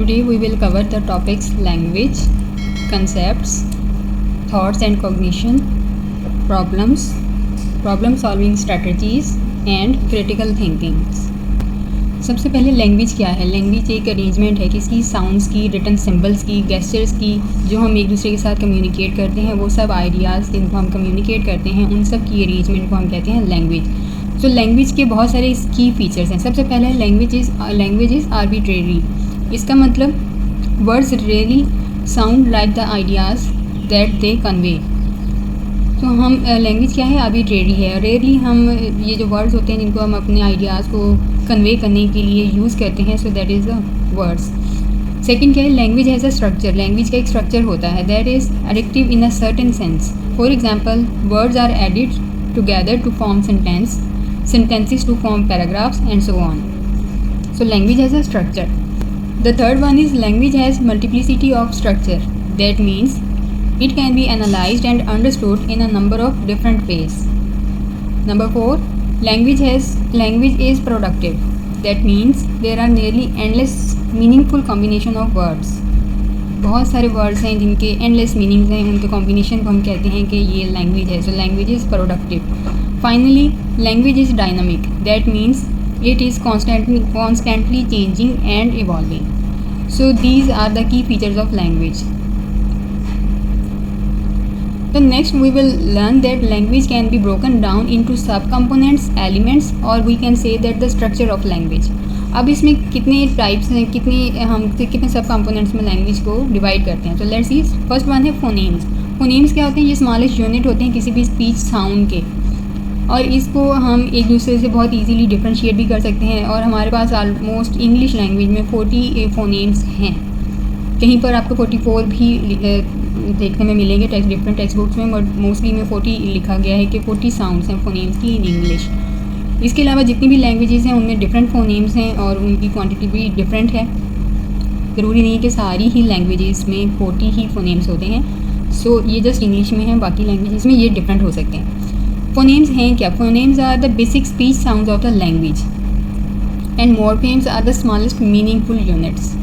Today we will cover the topics language, concepts, thoughts and cognition, problems, problem solving strategies and critical thinking. सबसे पहले language क्या है। Language एक arrangement है किसकी, साउंड्स की, रिटन सिंबल्स की, गेस्चर्स की, जो हम एक दूसरे के साथ कम्युनिकेट करते हैं, वो सब आइडियाज़ जिनको हम कम्युनिकेट करते हैं उन सब की अरेंजमेंट को हम कहते हैं लैंग्वेज। तो लैंग्वेज के बहुत सारे की फीचर्स हैं। सबसे पहले लैंग्वेज इज़ आर्बिट्रेरी। इसका मतलब words really sound like the ideas that they convey. तो हम लैंग्वेज क्या है, आर्बिट्रेरी है। रेयरली हम ये जो वर्ड्स होते हैं जिनको हम अपने आइडियाज़ को कन्वे करने के लिए यूज़ करते हैं, so that is the words. Second क्या है, language has a structure. Language का एक स्ट्रक्चर होता है that is addictive in a certain sense. For example, words are added together to form sentences to form paragraphs and so on. So language has a structure. The third one is language has multiplicity of structure. That means it can be analyzed and understood in a number of different ways. Number 4, language is productive. That means there are nearly endless meaningful combination of words. बहुत सारे words हैं जिनके endless meanings हैं, उनके combination को हम कहते हैं कि ये लैंग्वेज है। So language is productive. Finally, language is dynamic. That means it is constantly changing and evolving. So these are the key features of language. The next we will learn that language can be broken down into sub-components, elements, or we can say that the structure of language. अब इसमें कितने types हैं, कितने सब components में language को divide करते हैं। तो लेट्स सी, फर्स्ट वन है फोनेम्स। फोनेम्स क्या होते हैं, ये स्मॉलेस्ट यूनिट होते हैं किसी भी स्पीच साउंड के, और इसको हम एक दूसरे से बहुत इजीली डिफरेंशिएट भी कर सकते हैं। और हमारे पास ऑलमोस्ट इंग्लिश लैंग्वेज में 40 फोनेम्स हैं। कहीं पर आपको 44 भी देखने में मिलेंगे डिफरेंट टेक्स्ट बुक्स में, बट मोस्टली में 40 लिखा गया है कि 40 साउंड्स हैं फोनेम्स की इन इंग्लिश। इसके अलावा जितनी भी लैंग्वेजेस हैं उनमें डिफरेंट फोनेम्स हैं और उनकी क्वांटिटी भी डिफरेंट है। ज़रूरी नहीं है कि सारी ही लैंग्वेजेस में 40 ही फोनेम्स होते हैं। सो ये जस्ट इंग्लिश में है, बाकी लैंग्वेजेस में ये डिफरेंट हो सकते हैं। फोनेम्स हैं क्या, phonemes are the basic speech sounds of the language and morphemes are the smallest meaningful units.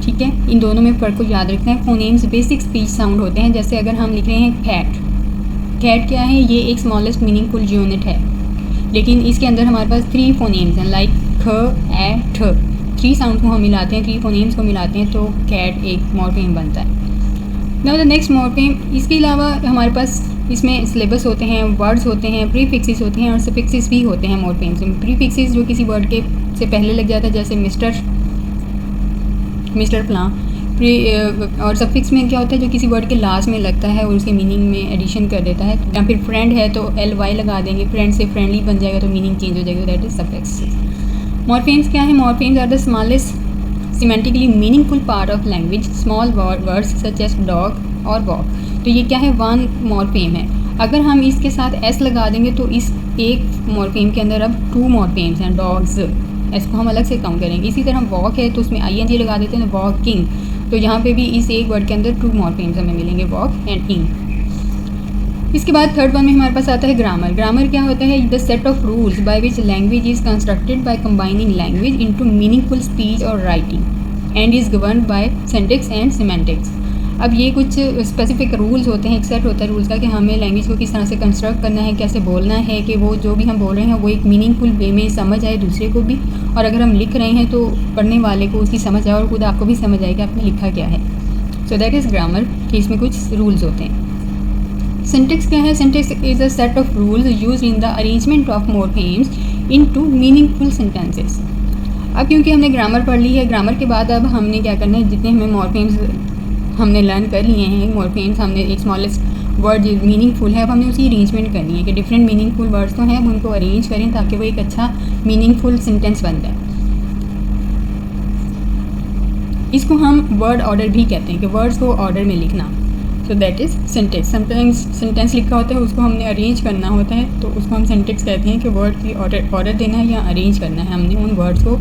ठीक है, इन दोनों में फ़र्क को याद रखना है। फोनेम्स बेसिक स्पीच साउंड होते हैं। जैसे अगर हम लिख रहे हैं कैट क्या है, ये एक स्मॉलेस्ट मीनिंगफुल यूनिट है, लेकिन इसके अंदर हमारे पास 3 फोनेम्स हैं लाइक ख, ए, ठ। 3 साउंड को हम मिलाते हैं, 3 फोनेम्स को मिलाते हैं तो कैट एक मॉर्फेम बनता है। Now the next morpheme. इसके अलावा हमारे पास इसमें सिलेबस होते हैं, वर्ड्स होते हैं, प्रीफिक्सेस होते हैं और सफिक्सेस भी होते हैं मॉर्फेम्स में। प्रीफिक्सेस जो किसी वर्ड के से पहले लग जाता है, जैसे मिस्टर प्लान। और सफिक्स में क्या होता है, जो किसी वर्ड के लास्ट में लगता है और उसके मीनिंग में एडिशन कर देता है। या फिर फ्रेंड है तो ly लगा देंगे, फ्रेंड से फ्रेंडली बन जाएगा तो मीनिंग चेंज हो जाएगा, दैट इज सफिक्स। मॉर्फेम्स क्या है, morphemes are the smallest semantically meaningful part of language. Small words such as dog और वॉक। तो ये क्या है, 1 मॉर्फेम है। अगर हम इसके साथ s लगा देंगे तो इस एक मॉर्फेम के अंदर अब 2 मॉर्फेम्स हैं, डॉग्स। इसको हम अलग से काउंट करेंगे। इसी तरह वॉक है तो उसमें ing लगा देते हैं, वॉकिंग। तो यहाँ पे भी इस एक वर्ड के अंदर 2 मॉर्फेम्स हमें मिलेंगे, वॉक एंड इंग। इसके बाद थर्ड वन में हमारे पास आता है ग्रामर। ग्रामर क्या होता है, the set of rules by which language is constructed by combining language into meaningful speech और writing and is governed by syntax and semantics. अब ये कुछ स्पेसिफिक रूल्स होते हैं, एक सेट होता है रूल्स का कि हमें लैंग्वेज को किस तरह से कंस्ट्रक्ट करना है, कैसे बोलना है कि वो जो भी हम बोल रहे हैं वो एक मीनिंगफुल वे में समझ आए दूसरे को भी, और अगर हम लिख रहे हैं तो पढ़ने वाले को उसकी समझ आए और खुद आपको भी समझ आए कि आपने लिखा क्या है। सो दैट इज़ ग्रामर, कि इसमें कुछ रूल्स होते हैं। सिंटैक्स क्या है, syntax is a set of rules used in the arrangement of morphemes into meaningful sentences. अब क्योंकि हमने ग्रामर पढ़ ली है, ग्रामर के बाद अब हमने क्या करना है, जितने हमें मॉर्फेम्स हमने लर्न कर लिए हैं, मॉर्फेम्स हमने एक स्मॉलेस्ट वर्ड जो मीनिंगफुल है, अब हमने उसी अरेंजमेंट करनी है कि डिफरेंट मीनिंगफुल वर्ड्स तो हैं, अब उनको अरेंज करें ताकि वो एक अच्छा मीनिंगफुल सेंटेंस बन जाए। इसको हम वर्ड ऑर्डर भी कहते हैं कि वर्ड्स को ऑर्डर में लिखना। सो that is syntax. Sometimes sentence लिखा होता है, उसको हमने अरेंज करना होता है, तो उसको हम सिंटैक्स कहते हैं कि वर्ड की ऑर्डर देना है या अरेंज करना है हमने उन वर्ड्स को,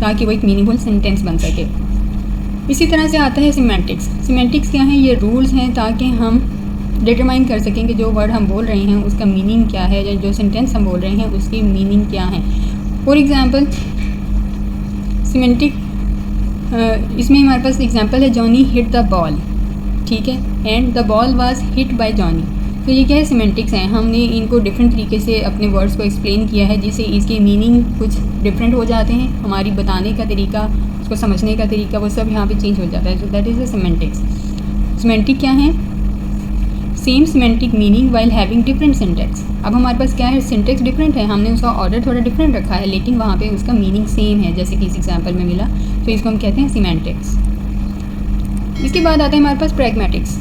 ताकि वो एक मीनिंगफुल सेंटेंस बन सके। इसी तरह से आता है सिमेंटिक्स। सिमेंटिक्स क्या है, ये रूल्स हैं ताकि हम डिटरमाइन कर सकें कि जो वर्ड हम बोल रहे हैं उसका मीनिंग क्या है, या जो सेंटेंस हम बोल रहे हैं उसकी मीनिंग क्या है। फॉर एग्ज़ाम्पल, सिमेंटिक इसमें हमारे पास एग्जांपल है जॉनी हिट द बॉल, ठीक है, and the ball was hit by Johnny. तो ये क्या है, सिमेंटिक्स हैं। हमने इनको डिफरेंट तरीके से अपने वर्ड्स को एक्सप्लेन किया है जिससे इसके मीनिंग कुछ डिफरेंट हो जाते हैं, हमारी बताने का तरीका, उसको समझने का तरीका, वो सब यहाँ पे चेंज हो जाता है। So that is the semantics. Semantic क्या है, same semantic meaning while having different syntax. अब हमारे पास क्या है, सिंटेक्स डिफरेंट है, हमने उसका ऑर्डर थोड़ा डिफरेंट रखा है, लेकिन वहाँ पे उसका मीनिंग सेम है, जैसे कि इस एग्जांपल में मिला, तो इसको हम कहते हैं सिमेंटिक्स। इसके बाद आता है हमारे पास प्रैग्मेटिक्स।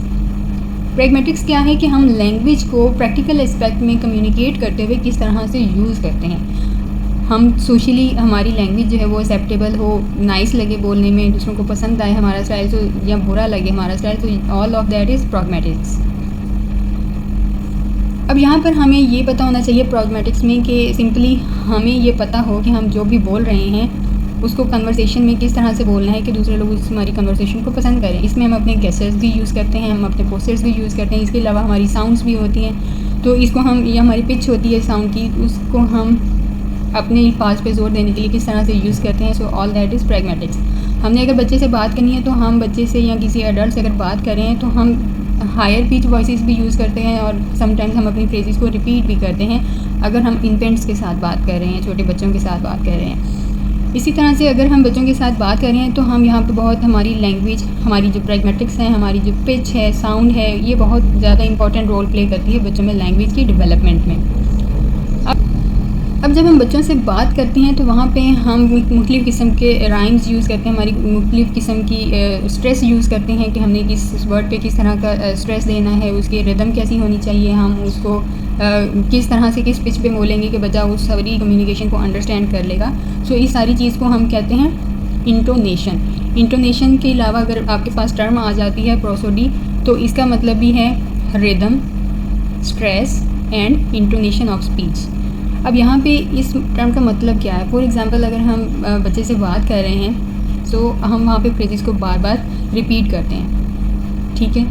प्रैग्मेटिक्स क्या है कि हम लैंग्वेज को प्रैक्टिकल एस्पेक्ट में कम्युनिकेट करते हुए किस तरह से यूज़ करते हैं। हम सोशली हमारी लैंग्वेज जो है वो एक्सेप्टेबल हो, नाइस लगे बोलने में, दूसरों को पसंद आए हमारा स्टाइल, तो या बुरा लगे हमारा स्टाइल, तो all of that is pragmatics. अब यहाँ पर हमें ये पता होना चाहिए प्रैग्मेटिक्स में कि सिंपली हमें ये पता हो कि हम जो भी बोल रहे हैं उसको कन्वर्सेशन में किस तरह से बोलना है कि दूसरे लोग उस हमारी कन्वर्सेशन को पसंद करें। इसमें हम अपने गेस्चर्स भी यूज़ करते हैं, हम अपने पोस्चर्स भी यूज़ करते हैं, इसके अलावा हमारी साउंड्स भी होती हैं, तो इसको हम, ये हमारी पिच होती है साउंड की, उसको हम अपने पास पे जोर देने के लिए किस तरह से यूज़ करते हैं। So all that is pragmatics. हमने अगर बच्चे से बात करनी है तो हम बच्चे से या किसी एडल्ट से अगर बात कर रहे हैं तो हम हायर पिच वॉइसेस भी यूज़ करते हैं और समटाइम्स हम अपनी फ्रेजेस को रिपीट भी करते हैं अगर हम इन्फेंट्स के साथ बात कर रहे हैं, छोटे बच्चों के साथ बात कर रहे हैं। इसी तरह से अगर हम बच्चों के साथ बात कर रहे हैं तो हम यहाँ पे बहुत हमारी लैंग्वेज, हमारी जो प्रैग्मेटिक्स है, हमारी जो पिच है, साउंड है, ये बहुत ज़्यादा इंपॉर्टेंट रोल प्ले करती है बच्चों में लैंग्वेज की डेवलपमेंट में। अब जब हम बच्चों से बात करते हैं तो वहाँ पे हम मुख्तलिफ़ किस्म के राइम्स यूज़ करते हैं, हमारी मुख्तलिफ़ किस्म की स्ट्रेस यूज़ करते हैं कि हमने किस वर्ड पे किस तरह का स्ट्रेस देना है, उसकी रिदम कैसी होनी चाहिए, हम उसको किस तरह से किस पिच पे बोलेंगे कि बच्चा उस सारी कम्युनिकेशन को अंडरस्टैंड कर लेगा। सो इस सारी चीज़ को हम कहते हैं इंटोनेशन। इंटोनेशन के अलावा अगर आपके पास टर्म आ जाती है प्रोसोडी, तो इसका मतलब भी है rhythm, stress and intonation of speech. अब यहाँ पे इस टर्म का मतलब क्या है, फॉर एग्ज़ाम्पल अगर हम बच्चे से बात कर रहे हैं तो हम वहाँ पे फ्रेजेस को बार बार रिपीट करते हैं, ठीक है,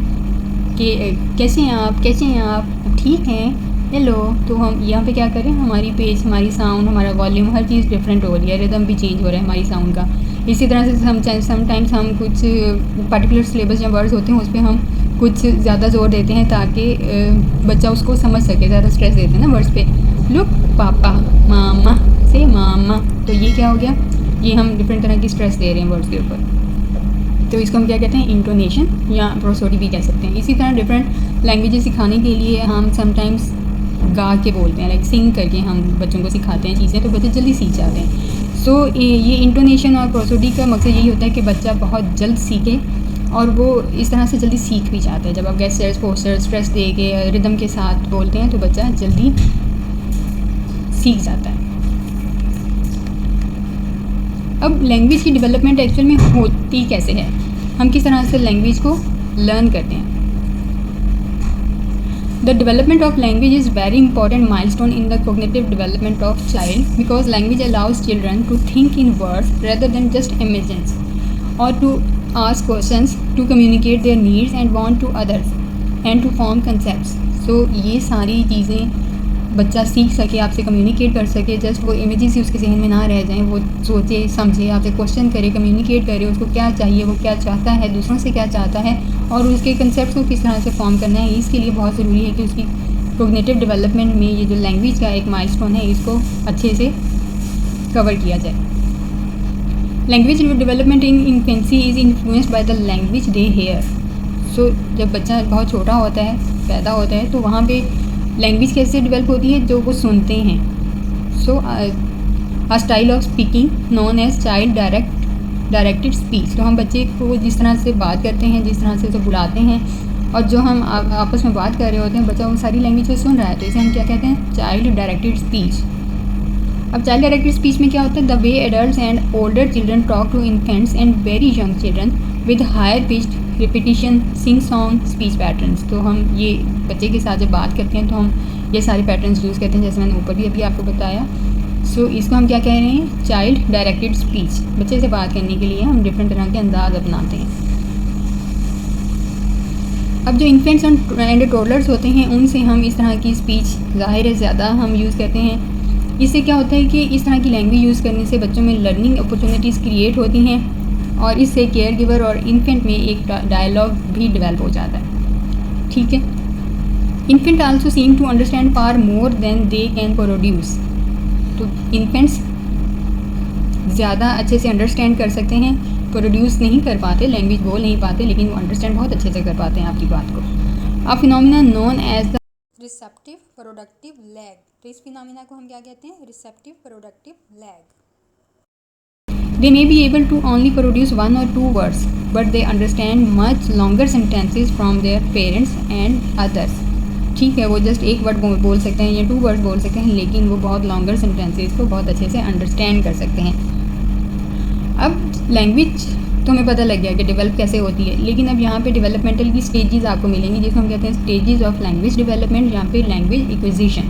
कि कैसे हैं आप, कैसे हैं आप, ठीक हैं, हेलो। तो हम यहाँ पे क्या करें, हमारी पेज, हमारी साउंड, हमारा वॉल्यूम, हर चीज़ डिफरेंट हो रही है, रिदम भी चेंज हो रहा है हमारी साउंड का। इसी तरह से समटाइम्स हम कुछ पर्टिकुलर सिलेबस या वर्ड्स होते हैं उस पर हम कुछ ज़्यादा जोर देते हैं ताकि बच्चा उसको समझ सके, ज़्यादा स्ट्रेस देते हैं ना वर्ड्स पे, लुक पापा, मामा से मामा, तो ये क्या हो गया, ये हम डिफरेंट तरह की स्ट्रेस दे रहे हैं वर्ड्स के ऊपर, तो इसको हम क्या कहते हैं, इंटोनेशन या प्रोसोडी भी कह सकते हैं। इसी तरह डिफरेंट लैंग्वेजेस सिखाने के लिए हम समटाइम्स गा के बोलते हैं, लाइक सिंग करके हम बच्चों को सिखाते हैं चीज़ें, तो बच्चे जल्दी सीख जाते हैं। सो ये इंटोनेशन और प्रोसोडी का मकसद यही होता है कि बच्चा बहुत जल्द सीखे और वो इस तरह से जल्दी सीख भी जाता है। जब आप गेस्चर्स, पोस्चर्स, स्ट्रेस दे के रिदम के साथ बोलते हैं तो बच्चा जल्दी सीख जाता है। अब लैंग्वेज की डेवलपमेंट एक्चुअल में होती कैसे है, हम किस तरह से लैंग्वेज को लर्न करते हैं। The development of language is very important milestone in the cognitive development of child because language allows children to think in words rather than just images or to ask questions, to communicate their needs and want to others and to form concepts. So ये सारी चीज़ें बच्चा सीख सके, आपसे communicate कर सके, just वो इमेजेस ही उसके जहन में ना रह जाएं, वो सोचे समझे, आपसे क्वेश्चन करे, कम्युनिकेट करे, उसको क्या चाहिए, वो क्या चाहता है, दूसरों से क्या चाहता है और उसके कंसेप्ट को किस तरह से फॉर्म करना है। इसके लिए बहुत ज़रूरी है कि उसकी कोग्निटिव डेवलपमेंट में ये जो लैंग्वेज का एक माइलस्टोन है इसको अच्छे से कवर किया जाए। Language development in infancy is influenced by the language they hear. So जब बच्चा बहुत छोटा होता है, पैदा होता है, तो वहाँ पे लैंग्वेज कैसे डेवलप होती है, जो वो सुनते हैं। So a style of speaking known as child directed speech. तो हम बच्चे को जिस तरह से बात करते हैं, जिस तरह से उसे बुलाते हैं और जो हम आपस में बात कर रहे होते हैं, बच्चा वो सारी लैंग्वेज को सुन रहा है, तो इसे हम क्या कहते हैं, चाइल्ड डायरेक्टेड स्पीच। अब चाइल्ड डायरेक्टेड स्पीच में क्या होता है, the way adults and older children talk to infants and very young children with higher pitched repetition sing song speech patterns. तो हम ये बच्चे के साथ जब बात करते हैं तो हम ये सारे पैटर्न्स यूज़ करते हैं, जैसे मैंने ऊपर भी अभी आपको बताया। सो इसको हम क्या कह रहे हैं, चाइल्ड डायरेक्टेड स्पीच। बच्चे से बात करने के लिए हम डिफरेंट तरह के अंदाज अपनाते हैं। अब जो इन्फेंट्स एंड टोडलर्स होते हैं उनसे हम इस तरह की स्पीच ज़ाहिर है ज़्यादा हम यूज़ करते हैं। इससे क्या होता है कि इस तरह की लैंग्वेज यूज़ करने से बच्चों में लर्निंग अपॉर्चुनिटीज़ क्रिएट होती हैं और इससे केयर गिवर और इन्फेंट में एक डायलॉग भी डेवलप हो जाता है। ठीक है। Infant also seem to understand far more than they can produce. तो इन्फेंट्स ज़्यादा अच्छे से अंडरस्टैंड कर सकते हैं, प्रोड्यूस नहीं कर पाते, लैंग्वेज बोल नहीं पाते, लेकिन वो अंडरस्टैंड बहुत अच्छे से कर पाते हैं आपकी बात को। A phenomena known as the receptive productive lag. तो इस फिनोमिना को हम क्या कहते हैं? Receptive productive lag. They may be able to only produce 1 or 2 words, but they understand much longer sentences from their parents and others. ठीक है, वो जस्ट एक वर्ड बोल सकते हैं या 2 वर्ड बोल सकते हैं, लेकिन वो बहुत लॉन्गर सेंटेंसेस को बहुत अच्छे से अंडरस्टैंड कर सकते हैं। अब लैंग्वेज तो हमें पता लग गया कि डेवलप कैसे होती है, लेकिन अब यहाँ पे डेवलपमेंटल की स्टेजेस आपको मिलेंगी, जिसको हम कहते हैं स्टेजेस ऑफ लैंग्वेज डेवलपमेंट, यहाँ पे language acquisition.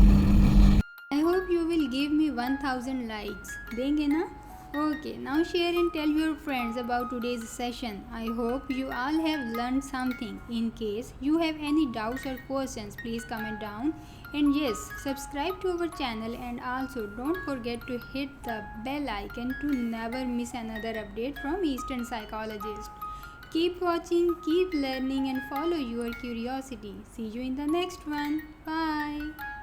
I hope you will give me 1000 likes. देंगे ना? Okay, now share and tell your friends about today's session. I hope you all have learned something. In case you have any doubts or questions, please comment down. And yes, subscribe to our channel, and also don't forget to hit the bell icon to never miss another update from Eastern Psychologist. Keep watching, keep learning, and follow your curiosity. See you in the next one. Bye.